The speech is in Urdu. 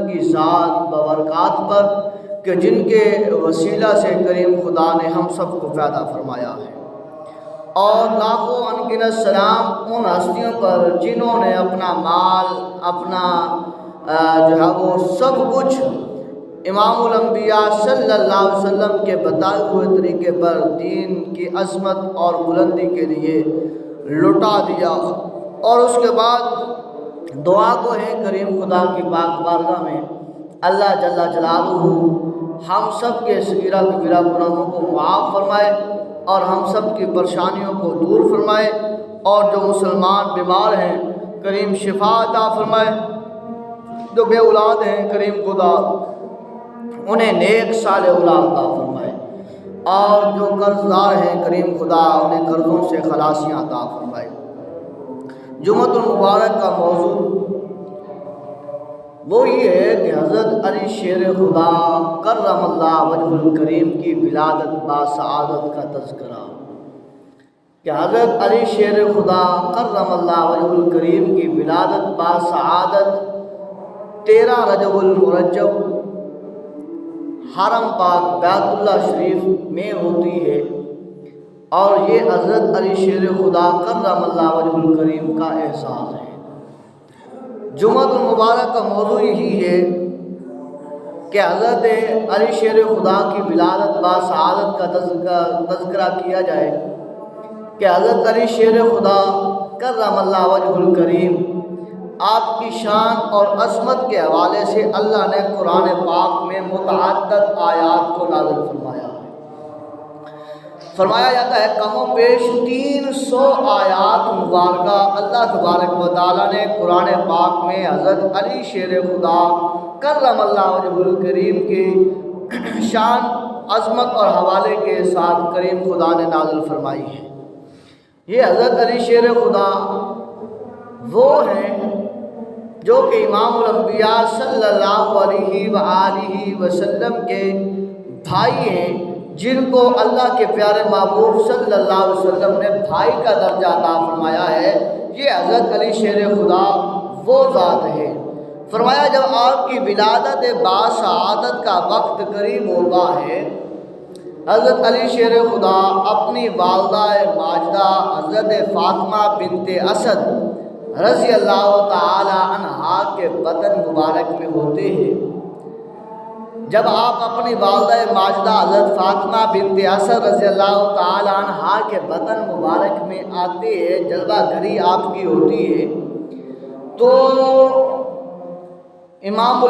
کی ذات ببرکات پر کہ جن کے وسیلہ سے کریم خدا نے ہم سب کو پیدا فرمایا ہے، اور لاکھوں انگنت سلام ان ہستیوں پر جنہوں نے اپنا مال، اپنا جو ہے وہ سب کچھ امام الانبیاء صلی اللہ علیہ وسلم کے بتائے ہوئے طریقے پر دین کی عظمت اور بلندی کے لیے لٹا دیا، اور اس کے بعد دعا کو ہے کریم خدا کی پاک بارگاہ میں اللہ جل جلالہ ہم سب کے صغیرہ کبیرہ گناہوں کو معاف فرمائے اور ہم سب کی پریشانیوں کو دور فرمائے، اور جو مسلمان بیمار ہیں کریم شفا عطا فرمائے، جو بے اولاد ہیں کریم خدا انہیں نیک صالح اولاد عطا فرمائے، اور جو قرض دار ہیں کریم خدا انہیں قرضوں سے خلاصیاں عطا فرمائے۔ جمعۃ المبارک کا موضوع وہ یہ ہے کہ حضرت علی شیر خدا کرم اللہ وجہ الکریم کی ولادت باسعادت کا تذکرہ، کہ حضرت علی شیر خدا کرم اللہ وجہ الکریم کی ولادت باسعادت 13 رجب المرجب حرم پاک بیت اللہ شریف میں ہوتی ہے، اور یہ حضرت علی شیر خدا کرم اللہ وجہ الکریم کا احساس ہے۔ جمعۃ المبارک کا موضوع یہی ہے کہ حضرت علی شیر خدا کی ولادت باسعادت کا تذکرہ کیا جائے، کہ حضرت علی شیر خدا کرم اللہ وجہ الکریم آپ کی شان اور عظمت کے حوالے سے اللہ نے قرآن پاک میں متعدد آیات کو نازل فرمایا ہے۔ فرمایا جاتا ہے کم و بیش 300 آیات مبارکہ اللہ تبارک و تعالیٰ نے قرآن پاک میں حضرت علی شیر خدا کرم اللہ وجہ الکریم کی شان، عظمت اور حوالے کے ساتھ کریم خدا نے نازل فرمائی ہے۔ یہ حضرت علی شیر خدا وہ ہیں جو کہ امام الانبیاء صلی اللہ علیہ وآلہ وسلم کے بھائی ہیں، جن کو اللہ کے پیارے محبوب صلی اللہ علیہ وسلم نے بھائی کا درجہ عطا فرمایا ہے۔ یہ حضرت علی شیر خدا وہ ذات ہے۔ فرمایا جب آپ کی ولادت باسعادت کا وقت قریب ہوتا ہے، حضرت علی شیر خدا اپنی والدہ ماجدہ حضرت فاطمہ بنت اسد رضی اللہ تعالی عنہا کے بطن مبارک میں ہوتے ہیں۔ جب آپ اپنی والدہ ماجدہ حضرت فاطمہ بنت اسد رضی اللہ تعالی عنہا کے بطن مبارک میں آتے ہیں، جلوہ گری آپ کی ہوتی ہے، تو امام